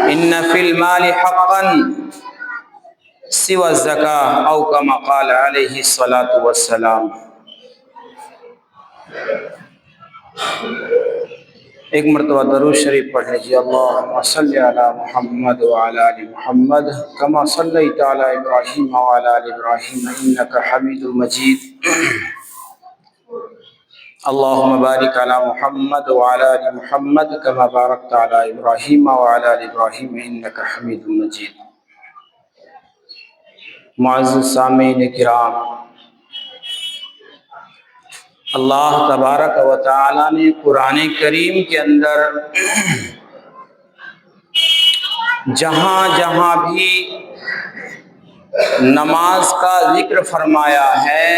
ان فی المال حقا سوى الزکاة او کما قال علیہ الصلاۃ والسلام۔ ایک مرتبہ درود شریف پڑھ لیجیے۔ اللہم صلی علی محمد وعلی آل محمد کما صلیت علی ابراہیم وعلی آل ابراہیم انک حمید مجید۔ اللہم بارک علی محمد وعلی آل محمد کما بارکت علی ابراہیم وعلی آل ابراہیم انک حمید مجید۔ معزز سامعین کرام، اللہ تبارک و تعالی نے قرآن کریم کے اندر جہاں جہاں بھی نماز کا ذکر فرمایا ہے،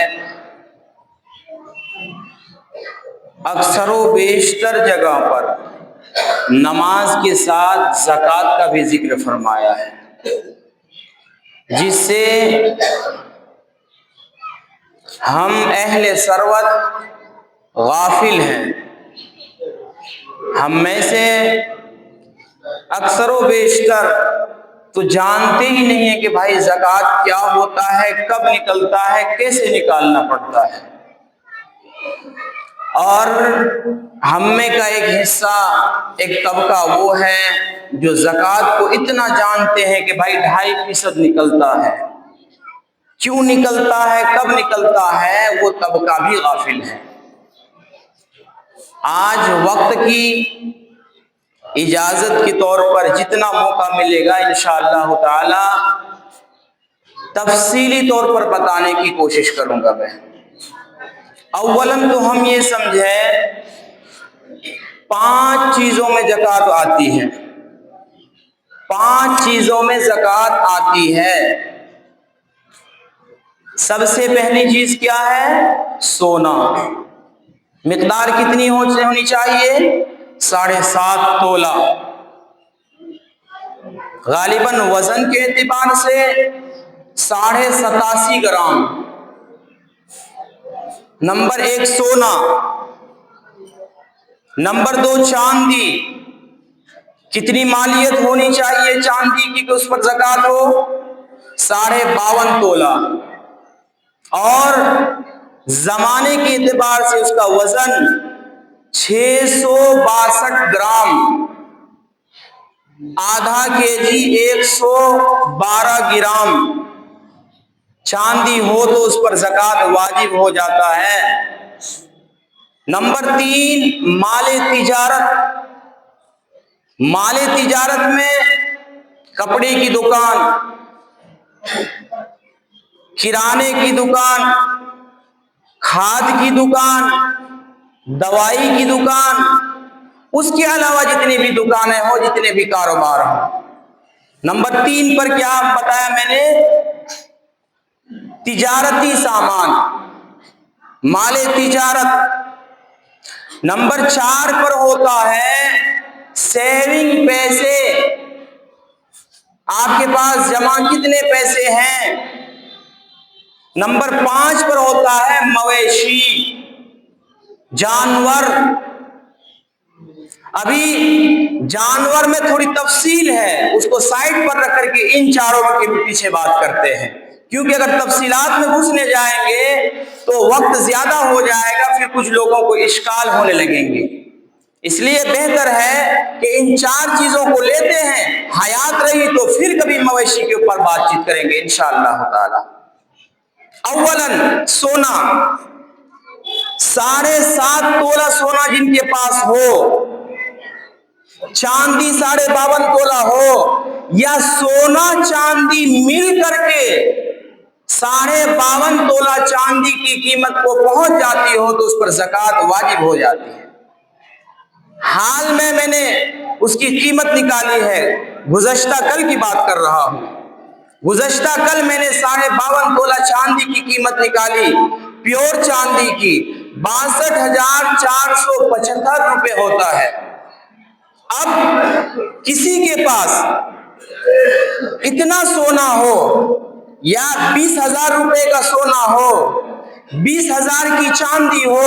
اکثر و بیشتر جگہ پر نماز کے ساتھ زکوٰۃ کا بھی ذکر فرمایا ہے، جس سے ہم اہل ثروت غافل ہیں۔ ہم میں سے اکثر و بیشتر تو جانتے ہی نہیں ہیں کہ بھائی زکوٰۃ کیا ہوتا ہے، کب نکلتا ہے، کیسے نکالنا پڑتا ہے۔ اور ہم میں کا ایک حصہ، ایک طبقہ وہ ہے جو زکوٰۃ کو اتنا جانتے ہیں کہ بھائی 2.5% نکلتا ہے، کیوں نکلتا ہے، کب نکلتا ہے، وہ طبقہ بھی غافل ہے۔ آج وقت کی اجازت کے طور پر جتنا موقع ملے گا انشاءاللہ تعالی تفصیلی طور پر بتانے کی کوشش کروں گا میں۔ اولاً تو ہم یہ سمجھیں 5 چیزوں میں زکوٰۃ آتی ہے، 5 چیزوں میں زکوٰۃ آتی ہے۔ سب سے پہلی چیز کیا ہے؟ سونا۔ مقدار کتنی ہونی چاہیے؟ 7.5 تولہ۔ غالباً وزن کے اعتبار سے 87.5 گرام۔ نمبر 1 سونا، نمبر 2 چاندی۔ کتنی مالیت ہونی چاہیے چاندی کی کہ اس پر زکوٰۃ ہو؟ 52.5 تولہ۔ اور زمانے کے اعتبار سے اس کا وزن 662 گرام، آدھا kg 112 گرام چاندی ہو تو اس پر زکوٰۃ واجب ہو جاتا ہے۔ نمبر 3 مال تجارت۔ مال تجارت میں کپڑے کی دکان، کرانے کی دکان، کھاد کی دکان، دوائی کی دکان، اس کے علاوہ جتنے بھی دکانیں ہوں، جتنے بھی کاروبار ہوں۔ نمبر 3 پر کیا بتایا میں نے؟ تجارتی سامان، مال تجارت۔ نمبر 4 پر ہوتا ہے سیونگ پیسے، آپ کے پاس جمع کتنے پیسے ہیں۔ نمبر 5 پر ہوتا ہے مویشی، جانور۔ ابھی جانور میں تھوڑی تفصیل ہے، اس کو سائڈ پر رکھ کر کے ان چاروں کے پیچھے بات کرتے ہیں، کیونکہ اگر تفصیلات میں گھسنے جائیں گے تو وقت زیادہ ہو جائے گا، پھر کچھ لوگوں کو اشکال ہونے لگیں گے۔ اس لیے بہتر ہے کہ ان 4 چیزوں کو لیتے ہیں، حیات رہی تو پھر کبھی مویشی کے اوپر بات چیت کریں گے انشاءاللہ تعالی۔ اولاً سونا، 7.5 تولہ سونا جن کے پاس ہو، چاندی 52.5 تولہ ہو، یا سونا چاندی مل کر کے 52.5 تولہ چاندی کی قیمت کو پہنچ جاتی ہو تو اس پر زکوٰۃ واجب ہو جاتی ہے۔ حال میں نے اس کی قیمت نکالی ہے، گزشتہ کل کی بات کر رہا ہوں۔ گزشتہ کل میں نے 52.5 تولہ چاندی کی قیمت نکالی، پیور چاندی کی 62,475 روپے ہوتا ہے۔ اب کسی کے پاس اتنا سونا ہو یا 20,000 روپے کا سونا ہو، 20,000 کی چاندی ہو،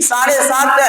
7.5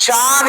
4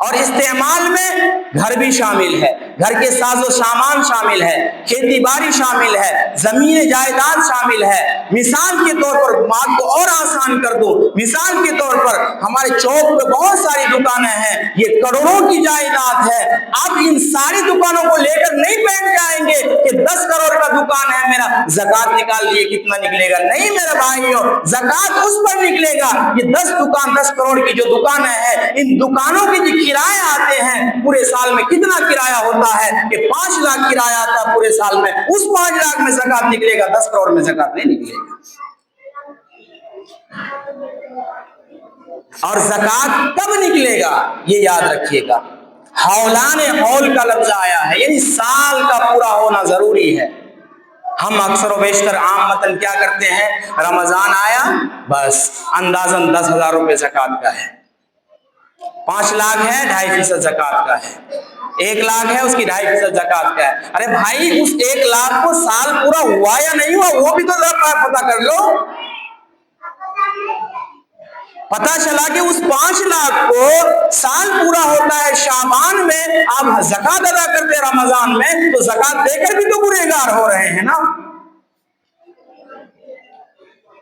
اور استعمال میں گھر بھی شامل ہے، گھر کے ساز و سامان شامل ہے، کھیتی باڑی شامل ہے، زمین جائیداد شامل ہے۔ مثال کے طور پر بات کو اور آسان کر دوں، مثال کے طور پر ہمارے چوک پہ بہت ساری دکانیں ہیں، یہ کروڑوں کی جائیداد ہے۔ آپ ان ساری دکانوں کو لے کر نہیں بیٹھ جائیں گے کہ 10 کروڑ کا دکان ہے میرا، زکات نکال دیے کتنا نکلے گا؟ نہیں میرے بھائیوں، زکات اس پر نکلے گا یہ 10 کروڑ کی جو دکانیں ہیں، ان دکانوں کی جو کرایہ آتے ہیں پورے سال میں کتنا کرایہ ہوتا ہے کہ 5 لاکھ کرایہ آتا ہے پورے سال میں، اس 5 لاکھ میں زکات نکلے گا، 10 کروڑ میں زکات نہیں نکلے گا۔ اور زکات کب نکلے گا یہ یاد رکھیے گا، حولان حول کا لفظ آیا ہے، یعنی سال کا پورا ہونا ضروری ہے۔ ہم اکثر و بیشتر عام متن کیا کرتے ہیں، رمضان آیا بس اندازاً 10,000 روپے زکات کا ہے، 5 لاکھ ہے 2.5% زکات کا ہے، 1 لاکھ ہے اس کی 2.5% زکات کا ہے۔ ارے بھائی اس 1 لاکھ کو سال پورا ہوا یا نہیں ہوا وہ بھی تو ذرا پتہ کر لو۔ پتہ چلا کہ اس 5 لاکھ کو سال پورا ہوتا ہے شعبان میں، آپ زکات ادا کرتے رمضان میں، تو زکات دے کر بھی تو گنہگار ہو رہے ہیں نا۔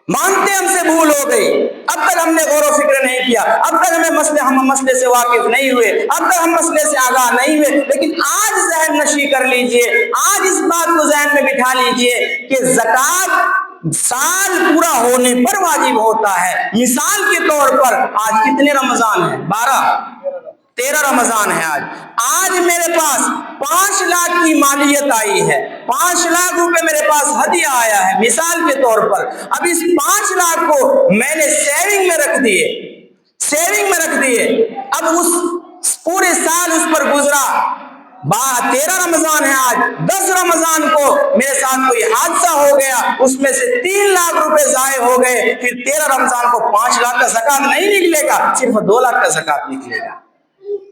مانتے ہم سے بھول ہو گئی، اب تک ہم نے غور و فکر نہیں کیا، اب تک ہم مسئلے سے واقف نہیں ہوئے، اب تک ہم مسئلے سے آگاہ نہیں ہوئے، لیکن آج ذہن نشی کر لیجئے، آج اس بات کو ذہن میں بٹھا لیجئے کہ زکات سال پورا ہونے پر واجب ہوتا ہے۔ مثال کے طور پر آج کتنے رمضان ہیں؟ 13 رمضان ہے آج میرے پاس 5 لاکھ کی مالیت آئی ہے، 5 لاکھ روپے میرے پاس ہدیہ آیا ہے مثال کے طور پر۔ اب اس 5 لاکھ کو میں نے سیونگ میں رکھ دیے، اب اس پورے سال اس پر گزرا، 13 رمضان ہے آج، 10 رمضان کو میرے ساتھ کوئی حادثہ ہو گیا، اس میں سے 3 لاکھ روپے ضائع ہو گئے، پھر 13 رمضان کو 5 لاکھ کا زکات نہیں نکلے گا، صرف 2 لاکھ کا زکات نکلے گا۔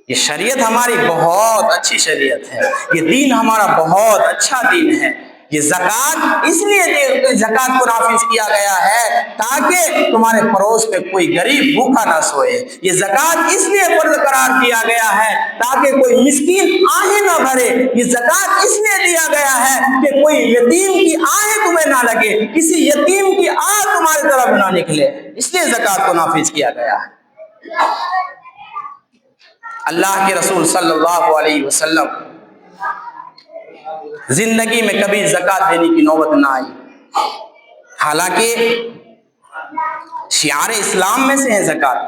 یہ شریعت ہماری بہت اچھی شریعت ہے، یہ دین ہمارا بہت اچھا دین ہے۔ یہ زکات اس لیے زکات کو نافذ کیا گیا ہے تاکہ تمہارے پڑوس پہ کوئی غریب بھوکا نہ سوئے، یہ زکات اس لیے فرض قرار دیا گیا ہے تاکہ کوئی مسکین آہیں نہ بھرے، یہ زکات اس لیے دیا گیا ہے کہ کوئی یتیم کی آہیں تمہیں نہ لگے، کسی یتیم کی آہ تمہاری طرف نہ نکلے، اس لیے زکات کو نافذ کیا گیا ہے۔ اللہ کے رسول صلی اللہ علیہ وسلم زندگی میں کبھی زکات دینے کی نوبت نہ آئی، حالانکہ شعار اسلام میں سے ہے زکات،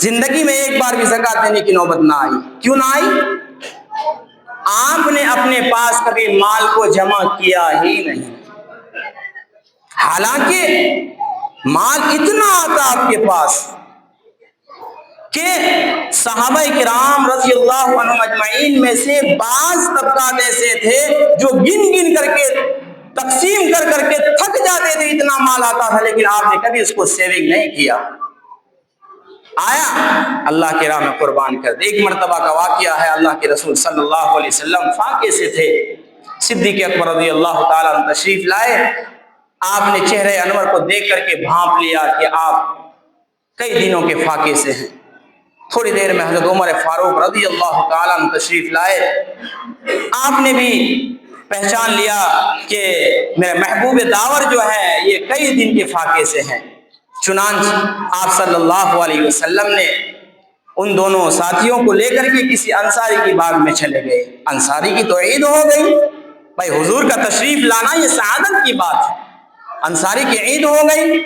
زندگی میں ایک بار بھی زکات دینے کی نوبت نہ آئی۔ کیوں نہ آئی؟ آپ نے اپنے پاس کبھی مال کو جمع کیا ہی نہیں، حالانکہ مال اتنا آتا آپ کے پاس کہ صحابہ کرام رضی اللہ عنہم اجمعین میں سے بعض طبقات ایسے تھے جو گن کر کے تقسیم کر کے تھک جاتے تھے، اتنا مال آتا تھا، لیکن آپ نے کبھی اس کو سیونگ نہیں کیا۔ آیا اللہ کے راہ میں قربان کر دے۔ ایک مرتبہ کا واقعہ ہے، اللہ کے رسول صلی اللہ علیہ وسلم فاقے سے تھے، صدیق اکبر رضی اللہ تعالیٰ عنہ تشریف لائے، آپ نے چہرے انور کو دیکھ کر کے بھانپ لیا کہ آپ کئی دنوں کے فاقے سے ہیں۔ تھوڑی دیر میں حضرت عمر فاروق رضی اللہ تعالیٰ عنہ تشریف لائے، آپ نے بھی پہچان لیا کہ میرے محبوب داور جو ہے یہ کئی دن کے فاقے سے ہیں۔ چنانچہ آپ صلی اللہ علیہ وسلم نے ان دونوں ساتھیوں کو لے کر کے کسی انصاری کی باغ میں چلے گئے۔ انصاری کی تو عید ہو گئی، بھائی حضور کا تشریف لانا یہ سعادت کی بات ہے، انصاری کی عید ہو گئی۔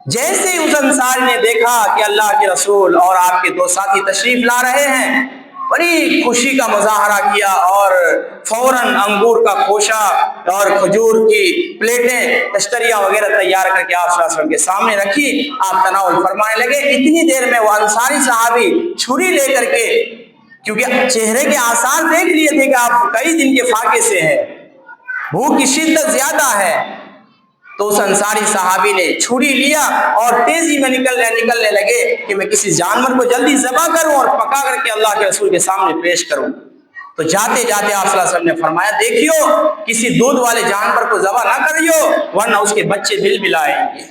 جیسے ہی اس انصاری نے دیکھا کہ اللہ کے رسول اور آپ کے 2 ساتھی تشریف لا رہے ہیں، بڑی خوشی کا مظاہرہ کیا اور فوراً انگور کا خوشہ اور کھجور کی پلیٹیں کشتریاں وغیرہ تیار کر کے آپ صلی اللہ علیہ وسلم کے سامنے رکھی، آپ تناول فرمانے لگے۔ اتنی دیر میں وہ انصاری صحابی چھری لے کر کے، کیونکہ چہرے کے آثار دیکھ لیے تھے کہ آپ کئی دن کے فاقے سے ہیں، بھوک کی شدت زیادہ ہے، تو اس انصاری صحابی نے چھری لیا اور تیزی میں نکلنے لگے کہ میں کسی جانور کو جلدی ذبح کروں اور پکا کر کے اللہ کے رسول کے سامنے پیش کروں۔ تو جاتے جاتے آپ صلی اللہ علیہ وسلم نے فرمایا، دیکھیو کسی دودھ والے جانور کو ذبح نہ کریو ورنہ اس کے بچے بل بلائیں گے۔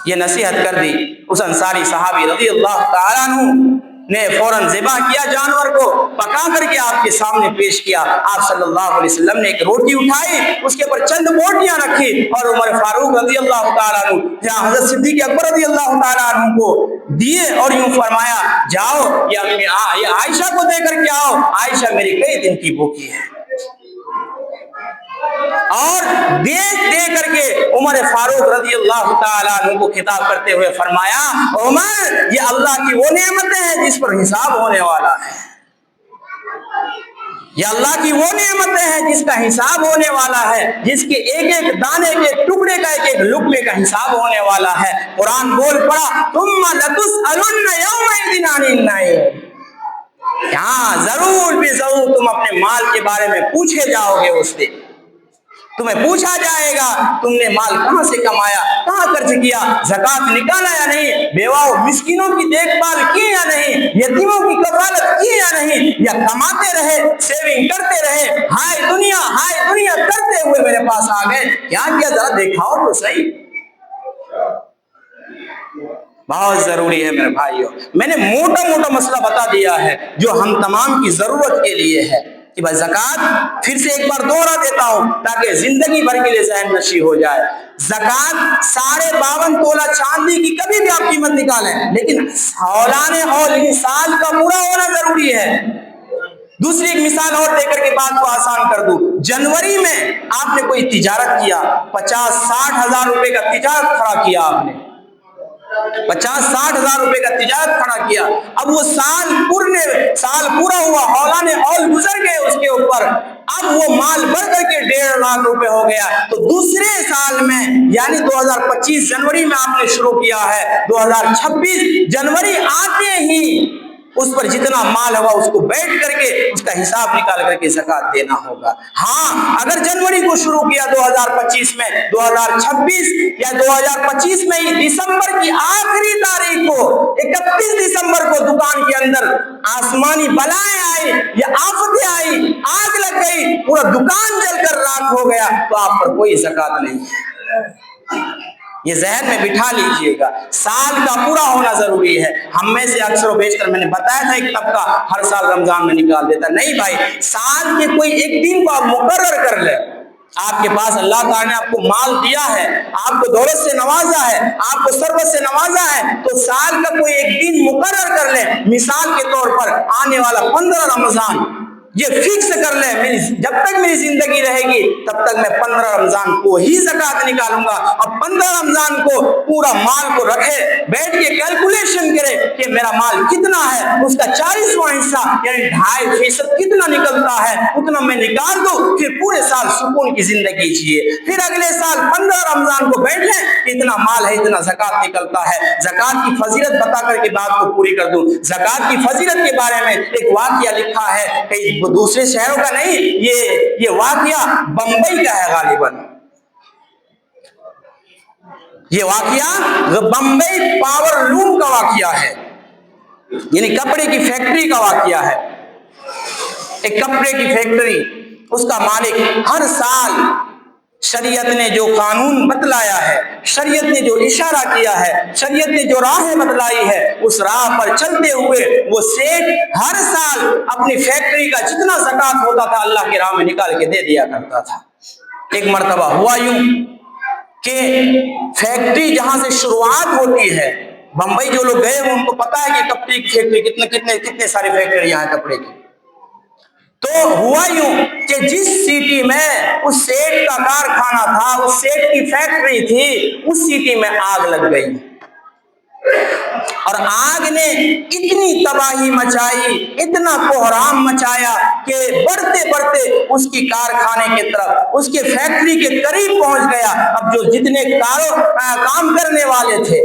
یہ نصیحت کر دی. اس انصاری صحابی رضی اللہ تعالیٰ عنہ نے فوراً ذبح کیا جانور کو, پکا کر کے آپ کے سامنے پیش کیا. آپ صلی اللہ علیہ وسلم نے ایک روٹی اٹھائی, اس کے اوپر چند بوٹیاں رکھی اور عمر فاروق رضی اللہ تعالیٰ عنہ یا حضرت صدیق اکبر رضی اللہ تعالیٰ عنہ کو دیے اور یوں فرمایا جاؤ یہ عائشہ کو دے کر کے آؤ, عائشہ میری کئی دن کی بھوکی ہے. اور دے کر کے عمر فاروق رضی اللہ تعالیٰ عنہ کو خطاب کرتے ہوئے فرمایا عمر یہ اللہ کی وہ نعمتیں ہیں جس پر حساب ہونے والا ہے, یہ اللہ کی وہ نعمتیں ہیں جس کا حساب ہونے والا ہے, جس کے ایک ایک دانے کے ٹکڑے کا ایک ایک لقمے کا حساب ہونے والا ہے. قرآن بول پڑا ثم لتسألن یومئذ عن النعیم, ہاں ضرور بھی ضرور تم اپنے مال کے بارے میں پوچھے جاؤ گے. اس دن تمہیں پوچھا جائے گا تم نے مال کہاں سے کمایا, کہاں خرچ کیا, زکات نکالا یا نہیں, بیوہ مسکینوں کی دیکھ بھال کی یا نہیں, یتیموں کی کفالت کی یا نہیں, یا کماتے رہے سیونگ کرتے رہے, ہائے دنیا کرتے ہوئے میرے پاس آ گئے, کیا کیا ذرا دیکھاؤ تو صحیح. بہت ضروری ہے میرے بھائیوں, میں نے موٹا مسئلہ بتا دیا ہے جو ہم تمام کی ضرورت کے لیے ہے کہ بھائی زکات پھر سے ایک بار دوہرا دیتا ہوں تاکہ زندگی بھر کے لیے ذہن نشی ہو جائے. زکات 52.5 تولہ چاندی کی کبھی بھی آپ قیمت نکالیں, لیکن ہولانِ ہول سال کا پورا ہونا ضروری ہے. دوسری ایک مثال اور دے کر کے بات کو آسان کر دوں. جنوری میں آپ نے کوئی تجارت کیا, 50-60 ہزار روپے کا تجارت کھڑا کیا, آپ نے 50-60 ہزار روپے کا تجارت کھڑا کیا. اب وہ سال پورا ہوا, ہولانِ ہول گزر گئے اس کے اوپر, اب وہ مال بڑھ کر کے 1.5 لاکھ روپے ہو گیا. تو دوسرے سال میں یعنی 2025 جنوری میں آپ نے شروع کیا ہے, 2026 جنوری آتے ہی اس پر جتنا مال ہوگا اس کو بیٹھ کر کے اس کا حساب نکال کر کے زکات دینا ہوگا. ہاں اگر جنوری کو شروع کیا 2025 میں, 2026 یا 2025 میں ہی دسمبر کی آخری تاریخ کو 31 دسمبر کو دکان کے اندر آسمانی بلائیں آئی یا آفتیں آئی, آگ لگ گئی, پورا دکان جل کر راکھ ہو گیا, تو آپ پر کوئی زکات نہیں ہے. یہ ذہن میں بٹھا لیجئے گا, سال کا پورا ہونا ضروری ہے. ہم میں سے اکثر و بیشتر, میں نے بتایا تھا ایک طبقہ ہر سال رمضان میں نکال دیتا, نہیں بھائی, سال کے کوئی ایک دن کو آپ مقرر کر لیں. آپ کے پاس اللہ تعالیٰ نے آپ کو مال دیا ہے, آپ کو دولت سے نوازا ہے, آپ کو ثروت سے نوازا ہے, تو سال کا کوئی ایک دن مقرر کر لیں. مثال کے طور پر آنے والا 15 رمضان یہ فکس کر لیں, جب تک میری زندگی رہے گی تب تک میں 15 رمضان کو ہی زکات نکالوں گا. اب 15 رمضان کو پورا مال کو رکھے, بیٹھ کے کیلکولیشن کرے کہ میرا مال کتنا ہے, اس کا 40واں حصہ یعنی 2.5% کتنا نکلتا ہے, اتنا میں نکال دوں, پھر پورے سال سکون کی زندگی جیے. پھر اگلے سال 15 رمضان کو بیٹھ لیں, اتنا مال ہے, اتنا زکات نکلتا ہے. زکات کی فضیلت بتا کر کے بات کو پوری کر دوں. زکات کی فضیلت کے بارے میں ایک واقعہ لکھا ہے, کئی دوسرے شہروں کا نہیں, یہ واقعہ بمبئی کا ہے غالباً. یہ واقعہ بمبئی پاور لوم کا واقعہ ہے, یعنی کپڑے کی فیکٹری کا واقعہ ہے. ایک کپڑے کی فیکٹری, اس کا مالک ہر سال شریعت نے جو قانون بتلایا ہے, شریعت نے جو اشارہ کیا ہے, شریعت نے جو راہ بتلائی ہے, اس راہ پر چلتے ہوئے وہ سیٹ ہر سال اپنی فیکٹری کا جتنا زکات ہوتا تھا اللہ کی راہ میں نکال کے دے دیا کرتا تھا. ایک مرتبہ ہوا یوں کہ فیکٹری جہاں سے شروعات ہوتی ہے, بمبئی جو لوگ گئے ان کو پتا ہے کہ کپڑے کی فیکٹری کتنے سارے فیکٹریاں ہیں کپڑے کی. تو ہوا یوں کہ جس سٹی میں اس سیٹ کا کارخانہ تھا, اس سیٹ کی فیکٹری تھی, اس سٹی میں آگ لگ گئی, اور آگ نے اتنی تباہی مچائی, اتنا کوہرام مچایا کہ بڑھتے بڑھتے اس کی کارخانے کی طرف, اس کے فیکٹری کے قریب پہنچ گیا. اب جو جتنے کام کرنے والے تھے,